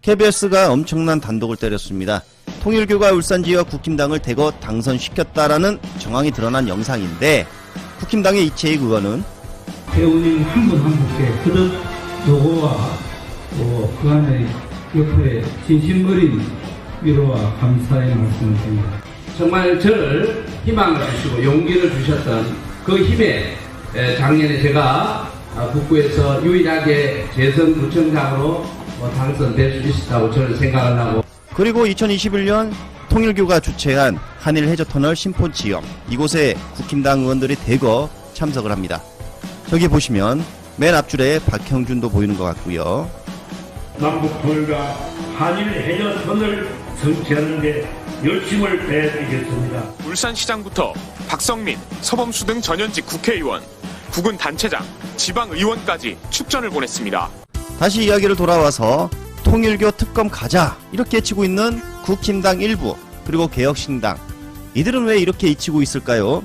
KBS가 엄청난 단독을 때렸습니다. 통일교가 울산지역 국힘당을 대거 당선시켰다라는 정황이 드러난 영상인데 국힘당의 이채익 의원은 배우님 한 분 한 분께 그릇 노고와 또 그 안에 옆에 진심 어린 위로와 감사의 말씀을 드립니다. 정말 저를 희망을 주시고 용기를 주셨던 그 힘에 작년에 제가 북구에서 유일하게 재선구청장으로 당선될 수 있었다고 저는 생각을 하고, 그리고 2021년 통일교가 주최한 한일 해저터널 심포지엄, 이곳에 국힘당 의원들이 대거 참석을 합니다. 저기 보시면 맨 앞줄에 박형준도 보이는 것 같고요. 남북통일과 한일 해저터널 성취하는 데 열심을 다해드리겠습니다. 울산시장부터 박성민, 서범수 등 전현직 국회의원, 부근 단체장, 지방의원까지 축전을 보냈습니다. 다시 이야기를 돌아와서 통일교 특검 가자 이렇게 외치고 있는 국힘당 일부, 그리고 개혁신당, 이들은 왜 이렇게 외치고 있을까요?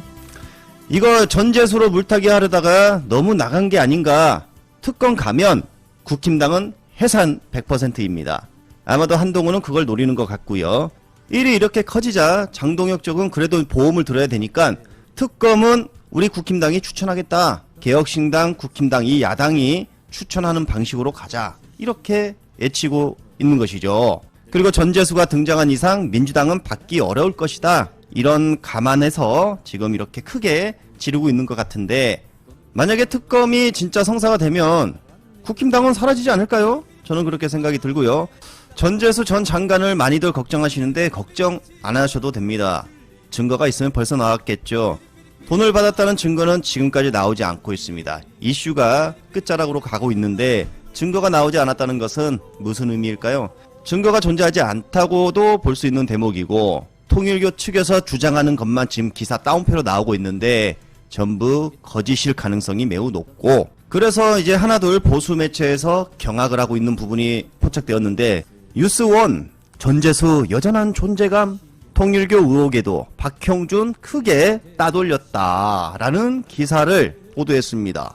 이거 전재수로 물타기 하려다가 너무 나간 게 아닌가. 특검 가면 국힘당은 해산 100%입니다. 아마도 한동훈은 그걸 노리는 것 같고요. 일이 이렇게 커지자 장동혁 쪽은 그래도 보험을 들어야 되니까 특검은 우리 국힘당이 추천하겠다. 개혁신당, 국힘당 이 야당이 추천하는 방식으로 가자. 이렇게 외치고 있는 것이죠. 그리고 전재수가 등장한 이상 민주당은 받기 어려울 것이다. 이런 감안해서 지금 이렇게 크게 지르고 있는 것 같은데, 만약에 특검이 진짜 성사가 되면 국힘당은 사라지지 않을까요? 저는 그렇게 생각이 들고요. 전재수 전 장관을 많이들 걱정하시는데 걱정 안 하셔도 됩니다. 증거가 있으면 벌써 나왔겠죠. 돈을 받았다는 증거는 지금까지 나오지 않고 있습니다. 이슈가 끝자락으로 가고 있는데 증거가 나오지 않았다는 것은 무슨 의미일까요? 증거가 존재하지 않다고도 볼 수 있는 대목이고, 통일교 측에서 주장하는 것만 지금 기사 따옴표로 나오고 있는데 전부 거짓일 가능성이 매우 높고, 그래서 이제 하나둘 보수 매체에서 경악을 하고 있는 부분이 포착되었는데, 뉴스원 전재수 여전한 존재감, 통일교 의혹에도 박형준 크게 따돌렸다라는 기사를 보도했습니다.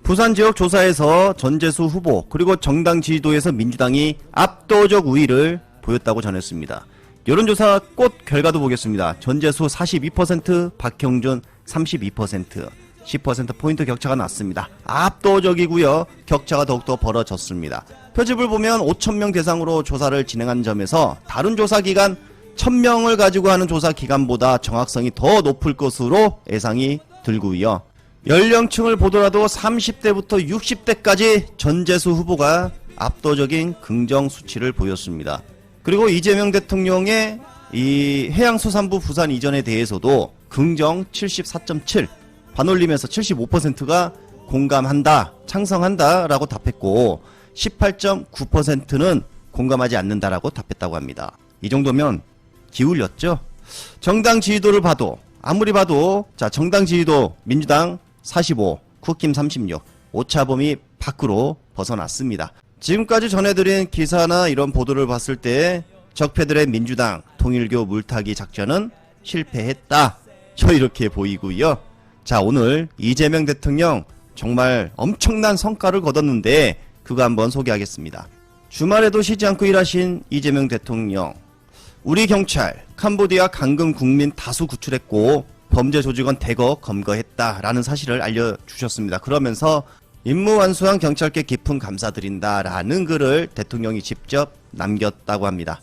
부산 지역 조사에서 전재수 후보 그리고 정당 지지도에서 민주당이 압도적 우위를 보였다고 전했습니다. 여론조사 꽃 결과도 보겠습니다. 전재수 42%, 박형준 32%, 10%포인트 격차가 났습니다. 압도적이고요. 격차가 더욱더 벌어졌습니다. 표집을 보면 5,000명 대상으로 조사를 진행한 점에서 다른 조사기관 1,000명을 가지고 하는 조사기관보다 정확성이 더 높을 것으로 예상이 들고요. 연령층을 보더라도 30대부터 60대까지 전재수 후보가 압도적인 긍정 수치를 보였습니다. 그리고 이재명 대통령의 이 해양수산부 부산 이전에 대해서도 긍정 74.7, 반올림에서 75%가 공감한다, 찬성한다 라고 답했고 18.9%는 공감하지 않는다라고 답했다고 합니다. 이 정도면 기울였죠. 정당 지지도를 봐도, 아무리 봐도, 자, 정당 지지도 민주당 45, 국힘 36, 오차범위 밖으로 벗어났습니다. 지금까지 전해드린 기사나 이런 보도를 봤을 때 적폐들의 민주당 통일교 물타기 작전은 실패했다, 저 이렇게 보이고요. 자, 오늘 이재명 대통령 정말 엄청난 성과를 거뒀는데 그거 한번 소개하겠습니다. 주말에도 쉬지 않고 일하신 이재명 대통령, 우리 경찰 캄보디아 강금 국민 다수 구출했고 범죄 조직원 대거 검거했다라는 사실을 알려주셨습니다. 그러면서 임무완수한 경찰께 깊은 감사드린다라는 글을 대통령이 직접 남겼다고 합니다.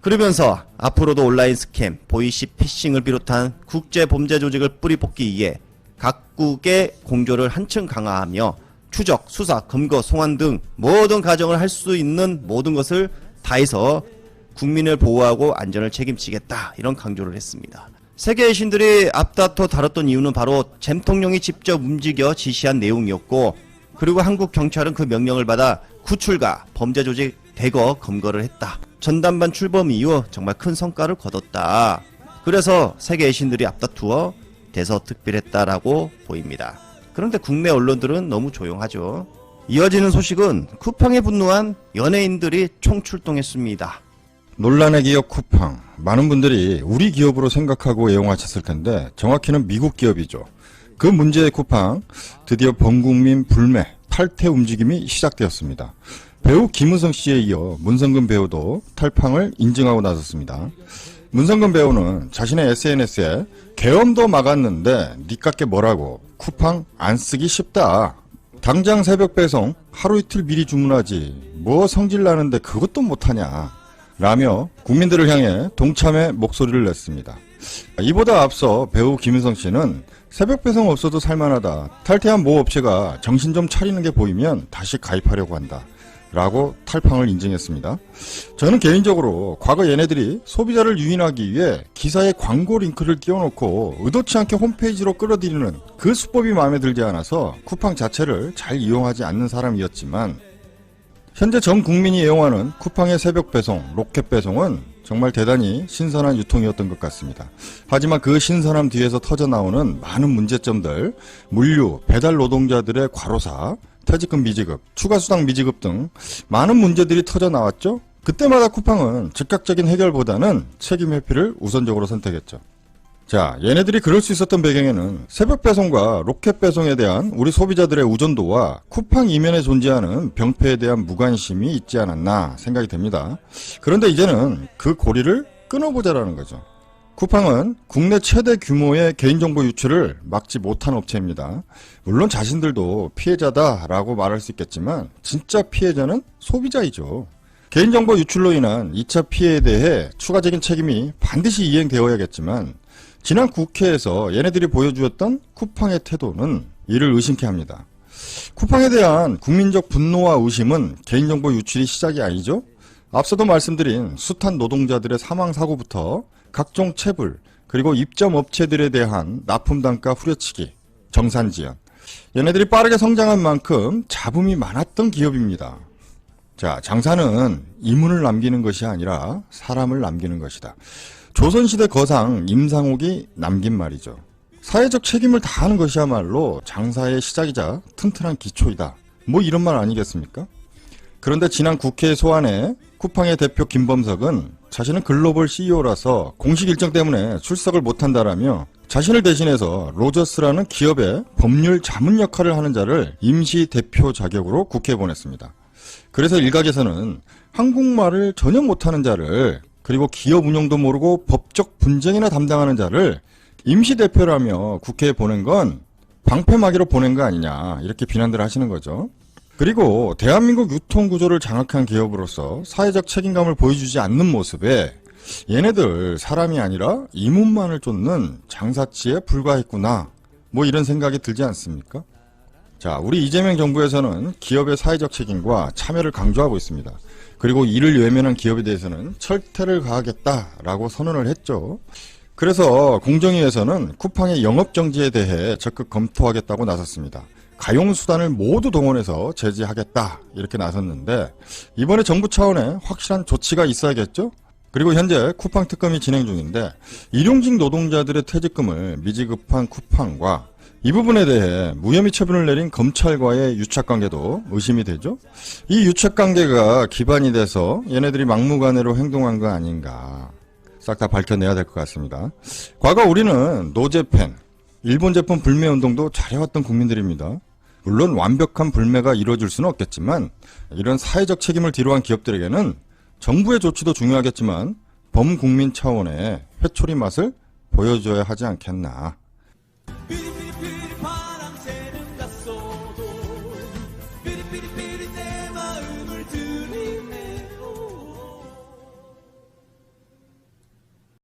그러면서 앞으로도 온라인 스캠, 보이시피싱을 비롯한 국제 범죄 조직을 뿌리 뽑기 위해 각국의 공조를 한층 강화하며 추적, 수사, 검거, 송환 등 모든 과정을 할 수 있는 모든 것을 다해서 국민을 보호하고 안전을 책임지겠다, 이런 강조를 했습니다. 세계의 신들이 앞다퉈 다뤘던 이유는 바로 잼통령이 직접 움직여 지시한 내용이었고, 그리고 한국 경찰은 그 명령을 받아 구출과 범죄 조직 대거 검거를 했다. 전담반 출범 이후 정말 큰 성과를 거뒀다. 그래서 세계의 신들이 앞다투어 대서특필했다라고 보입니다. 그런데 국내 언론들은 너무 조용하죠. 이어지는 소식은 쿠팡에 분노한 연예인들이 총출동했습니다. 논란의 기업 쿠팡, 많은 분들이 우리 기업으로 생각하고 애용하셨을 텐데 정확히는 미국 기업이죠. 그 문제의 쿠팡, 드디어 범국민 불매, 탈퇴 움직임이 시작되었습니다. 배우 김은성 씨에 이어 문성근 배우도 탈팡을 인증하고 나섰습니다. 문성근 배우는 자신의 SNS에 계엄도 막았는데 니깎게 뭐라고 쿠팡 안 쓰기 쉽다. 당장 새벽 배송 하루 이틀 미리 주문하지 뭐 성질 나는데 그것도 못하냐 라며 국민들을 향해 동참의 목소리를 냈습니다. 이보다 앞서 배우 김은성 씨는 새벽 배송 없어도 살만하다. 탈퇴한 모 업체가 정신 좀 차리는 게 보이면 다시 가입하려고 한다. 라고 탈팡을 인증했습니다. 저는 개인적으로 과거 얘네들이 소비자를 유인하기 위해 기사에 광고 링크를 띄워놓고 의도치 않게 홈페이지로 끌어들이는 그 수법이 마음에 들지 않아서 쿠팡 자체를 잘 이용하지 않는 사람이었지만 현재 전 국민이 애용하는 쿠팡의 새벽 배송, 로켓 배송은 정말 대단히 신선한 유통이었던 것 같습니다. 하지만 그 신선함 뒤에서 터져나오는 많은 문제점들, 물류, 배달 노동자들의 과로사, 퇴직금 미지급, 추가수당 미지급 등 많은 문제들이 터져나왔죠. 그때마다 쿠팡은 즉각적인 해결보다는 책임 회피를 우선적으로 선택했죠. 자, 얘네들이 그럴 수 있었던 배경에는 새벽 배송과 로켓 배송에 대한 우리 소비자들의 의존도와 쿠팡 이면에 존재하는 병폐에 대한 무관심이 있지 않았나 생각이 됩니다. 그런데 이제는 그 고리를 끊어보자라는 거죠. 쿠팡은 국내 최대 규모의 개인정보 유출을 막지 못한 업체입니다. 물론 자신들도 피해자다라고 말할 수 있겠지만 진짜 피해자는 소비자이죠. 개인정보 유출로 인한 2차 피해에 대해 추가적인 책임이 반드시 이행되어야겠지만 지난 국회에서 얘네들이 보여주었던 쿠팡의 태도는 이를 의심케 합니다. 쿠팡에 대한 국민적 분노와 의심은 개인정보 유출이 시작이 아니죠. 앞서도 말씀드린 숱한 노동자들의 사망사고부터 각종 체불, 그리고 입점 업체들에 대한 납품단가 후려치기, 정산지연. 얘네들이 빠르게 성장한 만큼 잡음이 많았던 기업입니다. 자, 장사는 이문을 남기는 것이 아니라 사람을 남기는 것이다. 조선시대 거상 임상옥이 남긴 말이죠. 사회적 책임을 다하는 것이야말로 장사의 시작이자 튼튼한 기초이다. 뭐 이런 말 아니겠습니까? 그런데 지난 국회 소환에 쿠팡의 대표 김범석은 자신은 글로벌 CEO라서 공식 일정 때문에 출석을 못한다라며 자신을 대신해서 로저스라는 기업의 법률 자문 역할을 하는 자를 임시 대표 자격으로 국회에 보냈습니다. 그래서 일각에서는 한국말을 전혀 못하는 자를, 그리고 기업 운영도 모르고 법적 분쟁이나 담당하는 자를 임시 대표라며 국회에 보낸 건 방패막이로 보낸 거 아니냐, 이렇게 비난들 하시는 거죠. 그리고 대한민국 유통구조를 장악한 기업으로서 사회적 책임감을 보여주지 않는 모습에 얘네들 사람이 아니라 이문만을 쫓는 장사치에 불과했구나, 뭐 이런 생각이 들지 않습니까? 자, 우리 이재명 정부에서는 기업의 사회적 책임과 참여를 강조하고 있습니다. 그리고 이를 외면한 기업에 대해서는 철퇴를 가하겠다라고 선언을 했죠. 그래서 공정위에서는 쿠팡의 영업정지에 대해 적극 검토하겠다고 나섰습니다. 가용수단을 모두 동원해서 제재하겠다, 이렇게 나섰는데 이번에 정부 차원의 확실한 조치가 있어야겠죠? 그리고 현재 쿠팡 특검이 진행 중인데 일용직 노동자들의 퇴직금을 미지급한 쿠팡과 이 부분에 대해 무혐의 처분을 내린 검찰과의 유착관계도 의심이 되죠? 이 유착관계가 기반이 돼서 얘네들이 막무가내로 행동한 거 아닌가, 싹 다 밝혀내야 될 것 같습니다. 과거 우리는 노제팬, 일본 제품 불매 운동도 잘해왔던 국민들입니다. 물론 완벽한 불매가 이루어질 수는 없겠지만 이런 사회적 책임을 뒤로한 기업들에게는 정부의 조치도 중요하겠지만 범국민 차원의 회초리 맛을 보여줘야 하지 않겠나.